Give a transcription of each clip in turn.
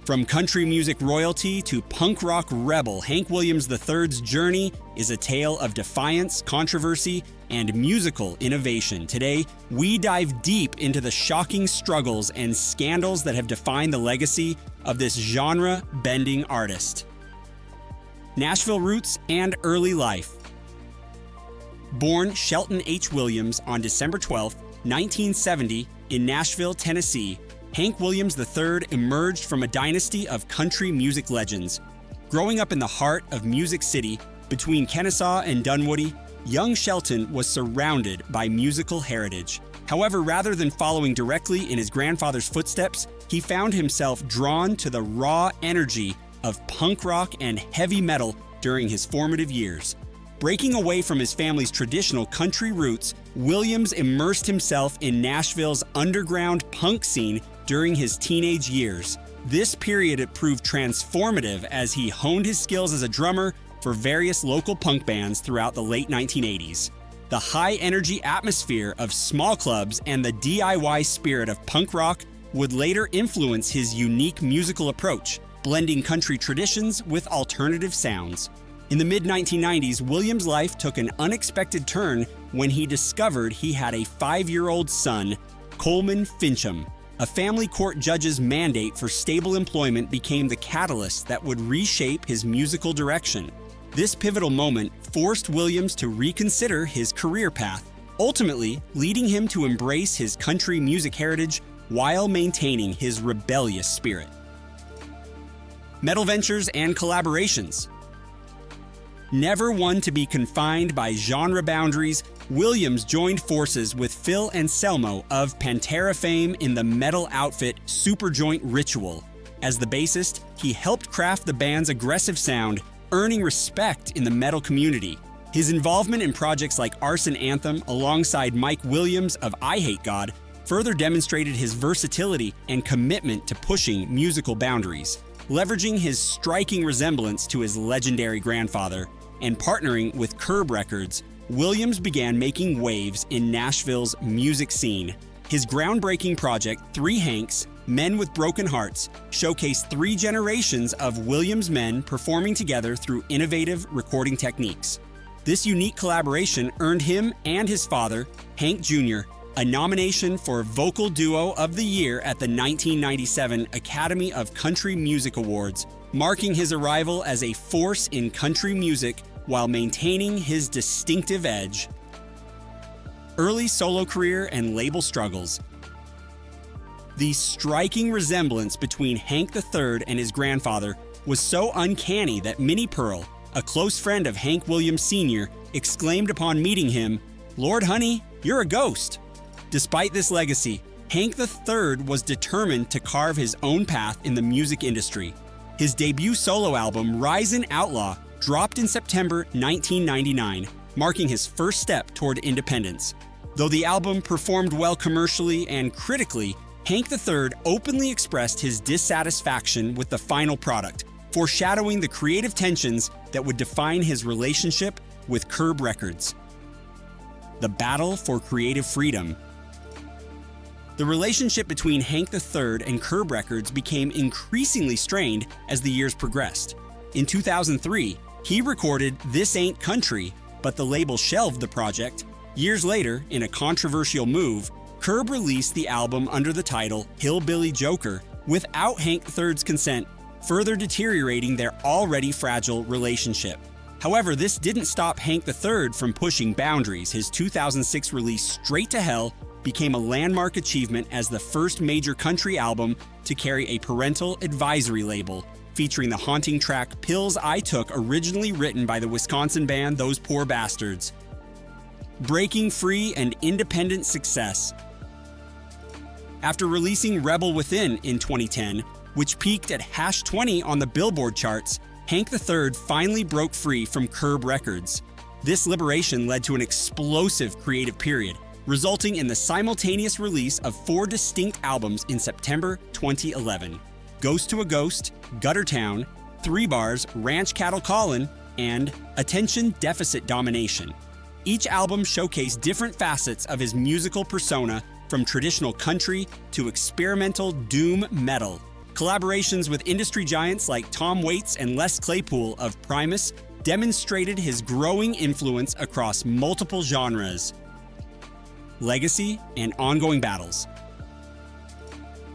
From country music royalty to punk rock rebel, Hank Williams III's journey is a tale of defiance, controversy, and musical innovation. Today, we dive deep into the shocking struggles and scandals that have defined the legacy of this genre-bending artist. Nashville roots and early life. Born Shelton H. Williams on December 12, 1970, in Nashville, Tennessee, Hank Williams III emerged from a dynasty of country music legends. Growing up in the heart of Music City, between Kennesaw and Dunwoody, young Shelton was surrounded by musical heritage. However, rather than following directly in his grandfather's footsteps, he found himself drawn to the raw energy of punk rock and heavy metal during his formative years. Breaking away from his family's traditional country roots, Williams immersed himself in Nashville's underground punk scene during his teenage years. This period proved transformative as he honed his skills as a drummer for various local punk bands throughout the late 1980s. The high-energy atmosphere of small clubs and the DIY spirit of punk rock would later influence his unique musical approach, blending country traditions with alternative sounds. In the mid-1990s, Williams' life took an unexpected turn when he discovered he had a 5-year-old son, Coleman Fincham. A family court judge's mandate for stable employment became the catalyst that would reshape his musical direction. This pivotal moment forced Williams to reconsider his career path, ultimately leading him to embrace his country music heritage while maintaining his rebellious spirit. Metal ventures and collaborations. Never one to be confined by genre boundaries, Williams joined forces with Phil Anselmo of Pantera fame in the metal outfit Superjoint Ritual. As the bassist, he helped craft the band's aggressive sound, earning respect in the metal community. His involvement in projects like Arson Anthem alongside Mike Williams of I Hate God further demonstrated his versatility and commitment to pushing musical boundaries. Leveraging his striking resemblance to his legendary grandfather and partnering with Curb Records, Williams began making waves in Nashville's music scene. His groundbreaking project, Three Hanks, Men with Broken Hearts, showcased 3 generations of Williams men performing together through innovative recording techniques. This unique collaboration earned him and his father, Hank Jr., a nomination for Vocal Duo of the Year at the 1997 Academy of Country Music Awards, marking his arrival as a force in country music while maintaining his distinctive edge. Early solo career and label struggles. The striking resemblance between Hank III and his grandfather was so uncanny that Minnie Pearl, a close friend of Hank Williams Sr., exclaimed upon meeting him, "Lord honey, you're a ghost." Despite this legacy, Hank III was determined to carve his own path in the music industry. His debut solo album, Risin' Outlaw, dropped in September 1999, marking his first step toward independence. Though the album performed well commercially and critically, Hank III openly expressed his dissatisfaction with the final product, foreshadowing the creative tensions that would define his relationship with Curb Records. The battle for creative freedom. The relationship between Hank III and Curb Records became increasingly strained as the years progressed. In 2003, he recorded This Ain't Country, but the label shelved the project. Years later, in a controversial move, Curb released the album under the title Hillbilly Joker without Hank III's consent, further deteriorating their already fragile relationship. However, this didn't stop Hank III from pushing boundaries. His 2006 release Straight to Hell became a landmark achievement as the first major country album to carry a parental advisory label, featuring the haunting track Pills I Took, originally written by the Wisconsin band Those Poor Bastards. Breaking free and independent success. After releasing Rebel Within in 2010, which peaked at #20 on the Billboard charts, Hank III finally broke free from Curb Records. This liberation led to an explosive creative period, resulting in the simultaneous release of 4 distinct albums in September 2011. Ghost to a Ghost, Gutter Town, 3 Bars, Ranch Cattle Callin', and Attention Deficit Domination. Each album showcased different facets of his musical persona, from traditional country to experimental doom metal. Collaborations with industry giants like Tom Waits and Les Claypool of Primus demonstrated his growing influence across multiple genres. Legacy and ongoing battles.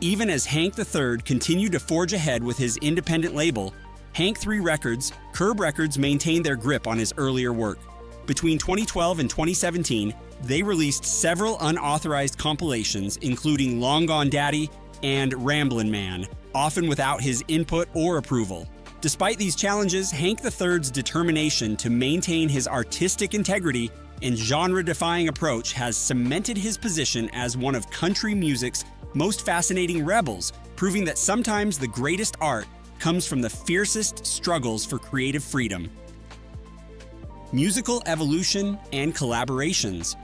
Even as Hank III continued to forge ahead with his independent label, Hank III Records, Curb Records maintained their grip on his earlier work. Between 2012 and 2017, they released several unauthorized compilations, including Long Gone Daddy and Ramblin' Man, often without his input or approval. Despite these challenges, Hank III's determination to maintain his artistic integrity and genre-defying approach has cemented his position as one of country music's most fascinating rebels, proving that sometimes the greatest art comes from the fiercest struggles for creative freedom. Musical evolution and collaborations.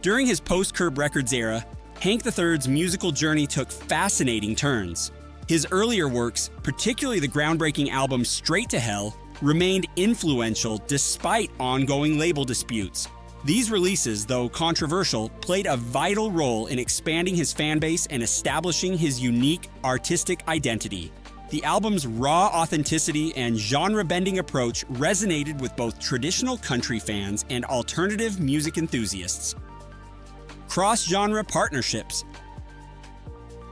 During his post-Curb Records era, Hank III's musical journey took fascinating turns. His earlier works, particularly the groundbreaking album Straight to Hell, remained influential despite ongoing label disputes. These releases, though controversial, played a vital role in expanding his fanbase and establishing his unique artistic identity. The album's raw authenticity and genre-bending approach resonated with both traditional country fans and alternative music enthusiasts. Cross-genre partnerships.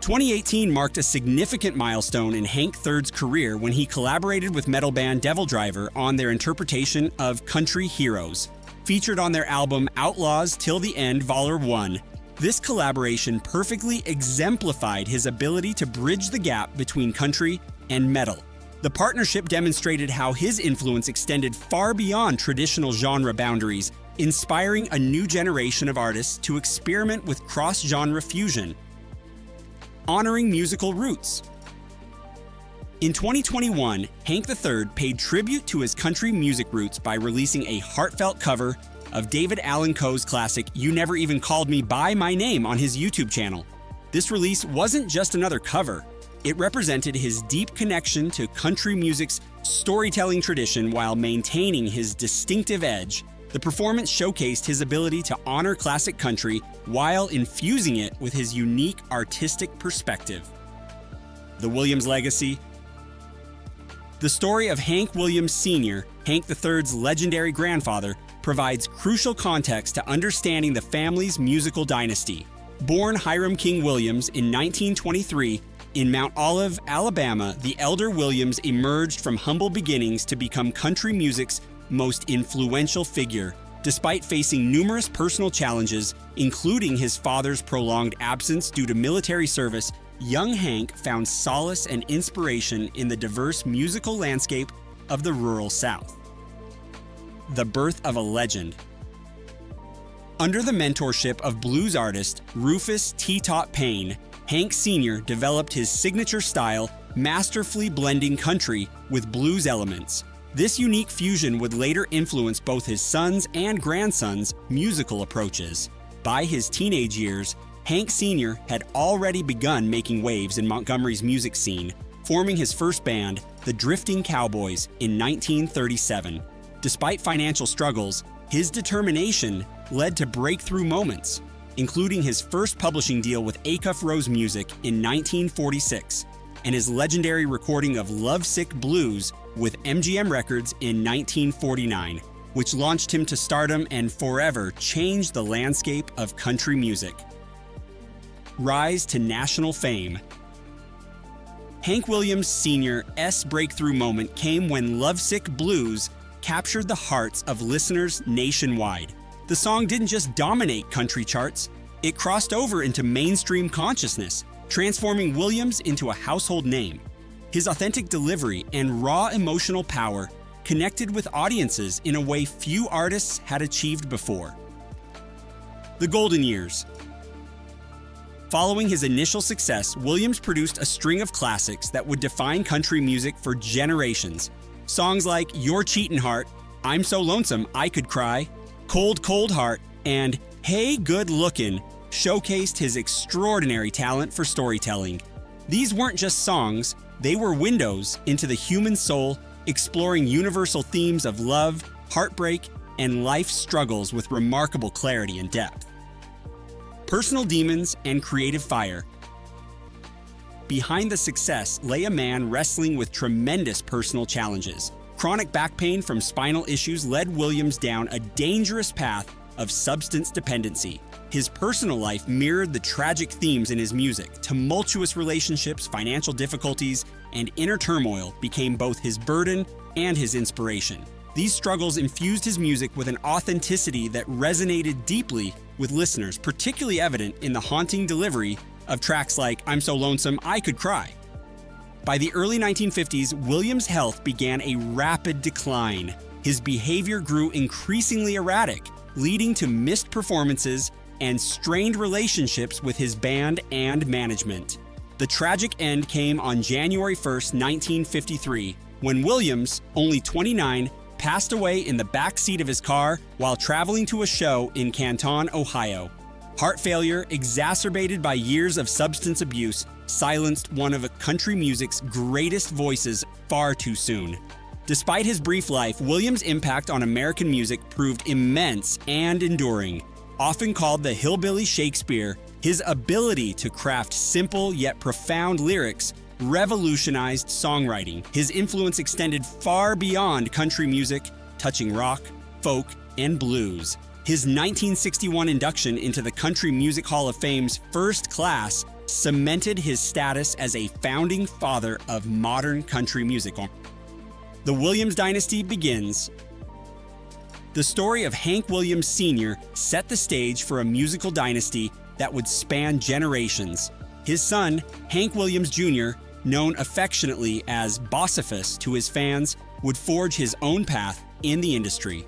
2018 marked a significant milestone in Hank III's career when he collaborated with metal band Devil Driver on their interpretation of Country Heroes. Featured on their album Outlaws Till the End Vol. 1, this collaboration perfectly exemplified his ability to bridge the gap between country and metal. The partnership demonstrated how his influence extended far beyond traditional genre boundaries, inspiring a new generation of artists to experiment with cross-genre fusion. Honoring musical roots. In 2021, Hank III paid tribute to his country music roots by releasing a heartfelt cover of David Allan Coe's classic You Never Even Called Me By My Name on his YouTube channel. This release wasn't just another cover. It represented his deep connection to country music's storytelling tradition while maintaining his distinctive edge. The performance showcased his ability to honor classic country while infusing it with his unique artistic perspective. The Williams legacy. The story of Hank Williams Sr., Hank III's legendary grandfather, provides crucial context to understanding the family's musical dynasty. Born Hiram King Williams in 1923, in Mount Olive, Alabama, the elder Williams emerged from humble beginnings to become country music's most influential figure. Despite facing numerous personal challenges, including his father's prolonged absence due to military service, young Hank found solace and inspiration in the diverse musical landscape of the rural South. The birth of a legend. Under the mentorship of blues artist Rufus T-Top Payne, Hank Sr. developed his signature style, masterfully blending country with blues elements. This unique fusion would later influence both his sons' and grandsons' musical approaches. By his teenage years, Hank Sr. had already begun making waves in Montgomery's music scene, forming his first band, the Drifting Cowboys, in 1937. Despite financial struggles, his determination led to breakthrough moments, including his first publishing deal with Acuff Rose Music in 1946 and his legendary recording of Lovesick Blues with MGM Records in 1949, which launched him to stardom and forever changed the landscape of country music. Rise to national fame. Hank Williams Sr.'s breakthrough moment came when Lovesick Blues captured the hearts of listeners nationwide. The song didn't just dominate country charts, it crossed over into mainstream consciousness, transforming Williams into a household name. His authentic delivery and raw emotional power connected with audiences in a way few artists had achieved before. The Golden Years. Following his initial success, Williams produced a string of classics that would define country music for generations. Songs like Your Cheatin' Heart, I'm So Lonesome I Could Cry, Cold Cold Heart, and Hey Good Lookin' showcased his extraordinary talent for storytelling. These weren't just songs, they were windows into the human soul, exploring universal themes of love, heartbreak, and life struggles with remarkable clarity and depth. Personal demons and creative fire. behind the success lay a man wrestling with tremendous personal challenges. Chronic back pain from spinal issues led Williams down a dangerous path of substance dependency. His personal life mirrored the tragic themes in his music. Tumultuous relationships, financial difficulties, and inner turmoil became both his burden and his inspiration. These struggles infused his music with an authenticity that resonated deeply with listeners, particularly evident in the haunting delivery of tracks like "I'm So Lonesome, I Could Cry." By the early 1950s, Williams' health began a rapid decline. His behavior grew increasingly erratic, leading to missed performances and strained relationships with his band and management. The tragic end came on January 1st, 1953, when Williams, only 29, passed away in the back seat of his car while traveling to a show in Canton, Ohio. Heart failure, exacerbated by years of substance abuse, silenced one of country music's greatest voices far too soon. Despite his brief life, Williams' impact on American music proved immense and enduring. Often called the hillbilly Shakespeare, his ability to craft simple yet profound lyrics revolutionized songwriting. His influence extended far beyond country music, touching rock, folk, and blues. His 1961 induction into the Country Music Hall of Fame's first class cemented his status as a founding father of modern country music. The Williams dynasty begins. The story of Hank Williams Sr. set the stage for a musical dynasty that would span generations. His son, Hank Williams Jr., known affectionately as Bossiphus to his fans, would forge his own path in the industry.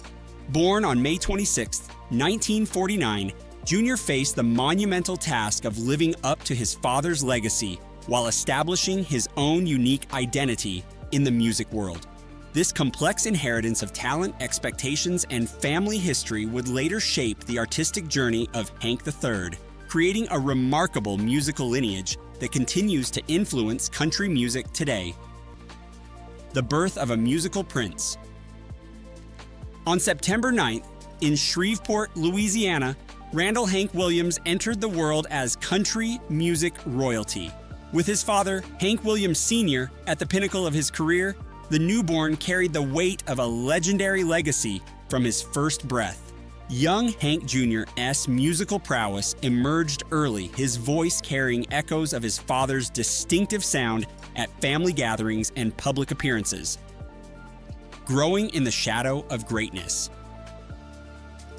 Born on May 26, 1949, Jr. faced the monumental task of living up to his father's legacy while establishing his own unique identity in the music world. This complex inheritance of talent, expectations, and family history would later shape the artistic journey of Hank III, creating a remarkable musical lineage that continues to influence country music today. The birth of a musical prince. On September 9th, in Shreveport, Louisiana, Randall Hank Williams entered the world as country music royalty. With his father, Hank Williams Sr., at the pinnacle of his career, the newborn carried the weight of a legendary legacy from his first breath. Young Hank Jr.'s musical prowess emerged early, his voice carrying echoes of his father's distinctive sound at family gatherings and public appearances. Growing in the shadow of greatness.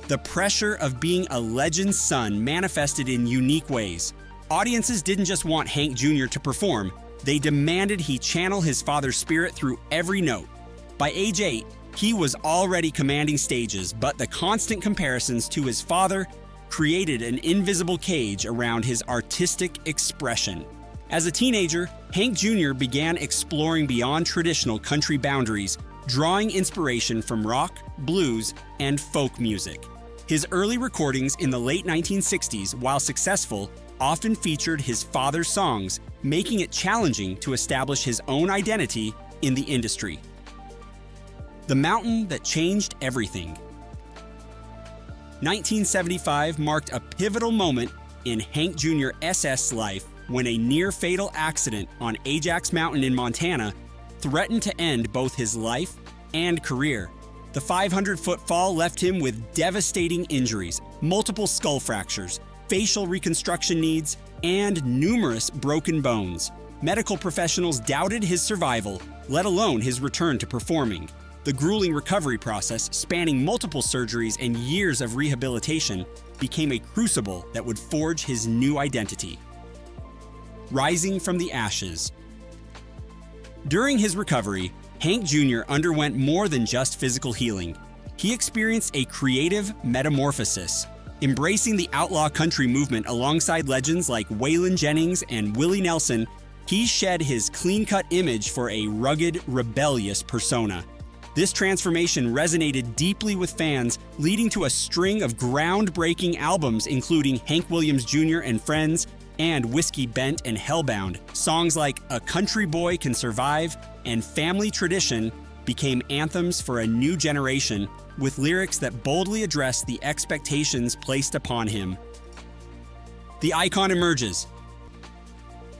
The pressure of being a legend's son manifested in unique ways. Audiences didn't just want Hank Jr. to perform, they demanded he channel his father's spirit through every note. By age 8, he was already commanding stages, but the constant comparisons to his father created an invisible cage around his artistic expression. As a teenager, Hank Jr. began exploring beyond traditional country boundaries, drawing inspiration from rock, blues, and folk music. His early recordings in the late 1960s, while successful, often featured his father's songs, making it challenging to establish his own identity in the industry. The mountain that changed everything. 1975 marked a pivotal moment in Hank Jr. SS life when a near-fatal accident on Ajax Mountain in Montana threatened to end both his life and career. The 500-foot fall left him with devastating injuries, multiple skull fractures, facial reconstruction needs, and numerous broken bones. Medical professionals doubted his survival, let alone his return to performing. The grueling recovery process, spanning multiple surgeries and years of rehabilitation, became a crucible that would forge his new identity. Rising from the ashes. During his recovery, Hank Jr. underwent more than just physical healing. He experienced a creative metamorphosis. Embracing the outlaw country movement alongside legends like Waylon Jennings and Willie Nelson, he shed his clean-cut image for a rugged, rebellious persona. This transformation resonated deeply with fans, leading to a string of groundbreaking albums including Hank Williams Jr. and Friends and Whiskey Bent and Hellbound. Songs like A Country Boy Can Survive and Family Tradition became anthems for a new generation, with lyrics that boldly address the expectations placed upon him. The icon emerges.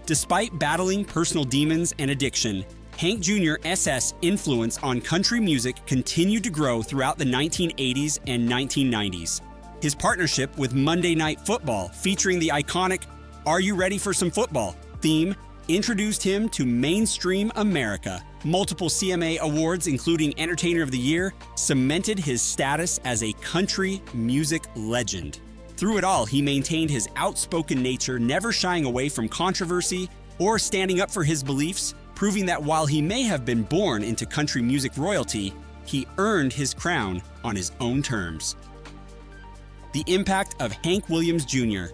Despite battling personal demons and addiction, Hank Jr.'s influence on country music continued to grow throughout the 1980s and 1990s. His partnership with Monday Night Football, featuring the iconic "Are You Ready for Some Football" theme, introduced him to mainstream America. Multiple CMA awards, including Entertainer of the Year, cemented his status as a country music legend. Through it all, he maintained his outspoken nature, never shying away from controversy or standing up for his beliefs, proving that while he may have been born into country music royalty, he earned his crown on his own terms. The impact of Hank Williams Jr.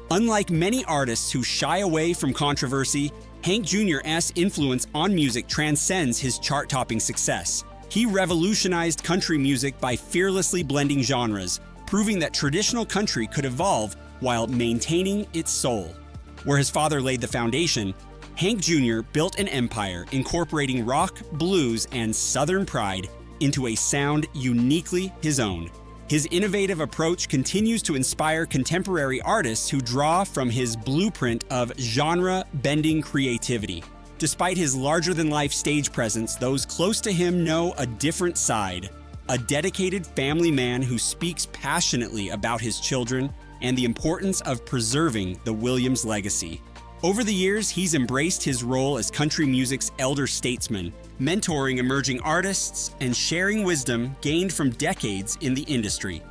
Unlike many artists who shy away from controversy, Hank Jr.'s influence on music transcends his chart-topping success. He revolutionized country music by fearlessly blending genres, proving that traditional country could evolve while maintaining its soul. Where his father laid the foundation, Hank Jr. built an empire incorporating rock, blues, and Southern pride into a sound uniquely his own. His innovative approach continues to inspire contemporary artists who draw from his blueprint of genre-bending creativity. Despite his larger-than-life stage presence, those close to him know a different side. A dedicated family man who speaks passionately about his children and the importance of preserving the Williams legacy. Over the years, he's embraced his role as country music's elder statesman, mentoring emerging artists and sharing wisdom gained from decades in the industry.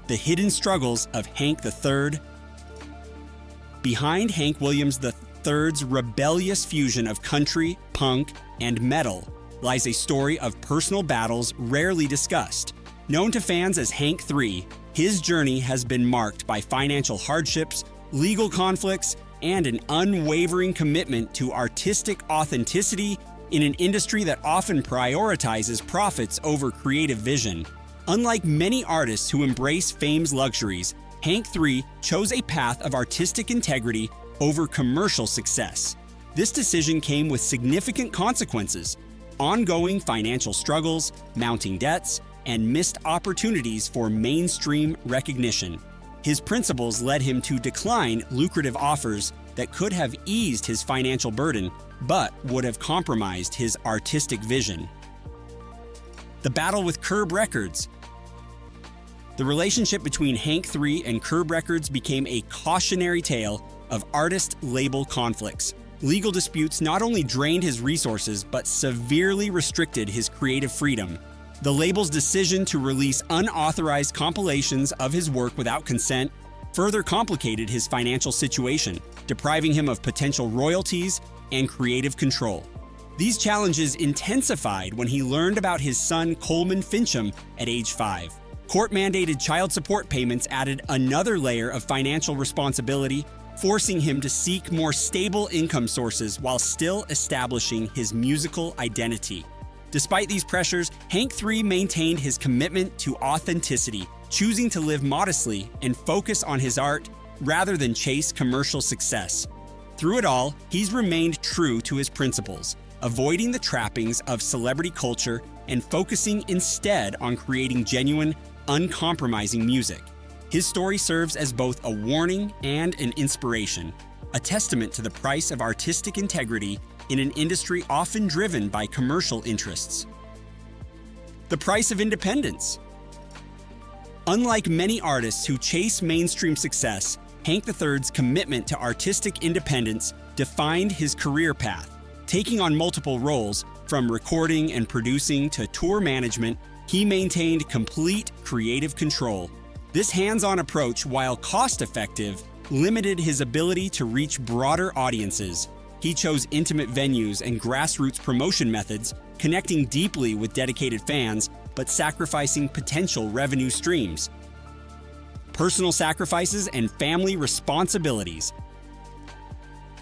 The hidden struggles of Hank III. Behind Hank Williams III's rebellious fusion of country, punk, and metal lies a story of personal battles rarely discussed. Known to fans as Hank III, his journey has been marked by financial hardships, legal conflicts, and an unwavering commitment to artistic authenticity in an industry that often prioritizes profits over creative vision. Unlike many artists who embrace fame's luxuries, Hank III chose a path of artistic integrity over commercial success. This decision came with significant consequences: ongoing financial struggles, mounting debts, and missed opportunities for mainstream recognition. His principles led him to decline lucrative offers that could have eased his financial burden, but would have compromised his artistic vision. The battle with Curb Records. The relationship between Hank III and Curb Records became a cautionary tale of artist-label conflicts. Legal disputes not only drained his resources, but severely restricted his creative freedom. The label's decision to release unauthorized compilations of his work without consent further complicated his financial situation, depriving him of potential royalties and creative control. These challenges intensified when he learned about his son Coleman Fincham at age 5. Court-mandated child support payments added another layer of financial responsibility, forcing him to seek more stable income sources while still establishing his musical identity. Despite these pressures, Hank III maintained his commitment to authenticity, choosing to live modestly and focus on his art rather than chase commercial success. Through it all, he's remained true to his principles, avoiding the trappings of celebrity culture and focusing instead on creating genuine, uncompromising music. His story serves as both a warning and an inspiration, a testament to the price of artistic integrity in an industry often driven by commercial interests. The price of independence. Unlike many artists who chase mainstream success, Hank III's commitment to artistic independence defined his career path. Taking on multiple roles, from recording and producing to tour management, he maintained complete creative control. This hands-on approach, while cost-effective, limited his ability to reach broader audiences. He chose intimate venues and grassroots promotion methods, connecting deeply with dedicated fans, but sacrificing potential revenue streams. Personal sacrifices and family responsibilities.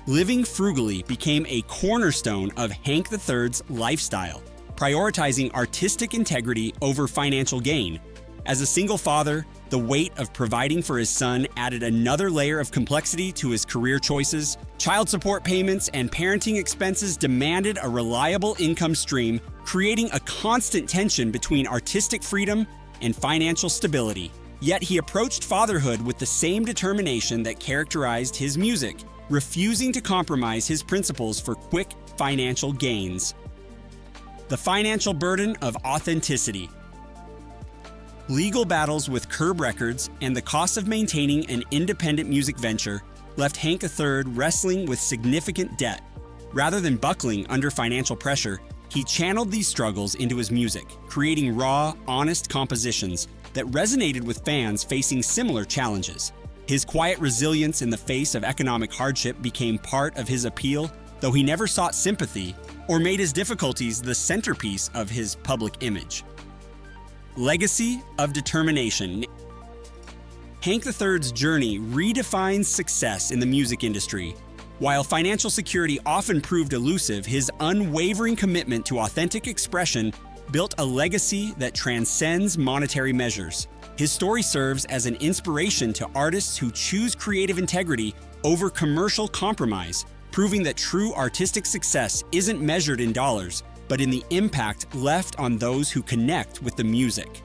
Living frugally became a cornerstone of Hank III's lifestyle, prioritizing artistic integrity over financial gain. As a single father, the weight of providing for his son added another layer of complexity to his career choices. Child support payments and parenting expenses demanded a reliable income stream, creating a constant tension between artistic freedom and financial stability. Yet he approached fatherhood with the same determination that characterized his music, refusing to compromise his principles for quick financial gains. The financial burden of authenticity. Legal battles with Curb Records and the cost of maintaining an independent music venture left Hank III wrestling with significant debt. Rather than buckling under financial pressure, he channeled these struggles into his music, creating raw, honest compositions that resonated with fans facing similar challenges. His quiet resilience in the face of economic hardship became part of his appeal, though he never sought sympathy or made his difficulties the centerpiece of his public image. Legacy of determination. Hank III's journey redefines success in the music industry. While financial security often proved elusive, his unwavering commitment to authentic expression built a legacy that transcends monetary measures. His story serves as an inspiration to artists who choose creative integrity over commercial compromise, proving that true artistic success isn't measured in dollars, but in the impact left on those who connect with the music.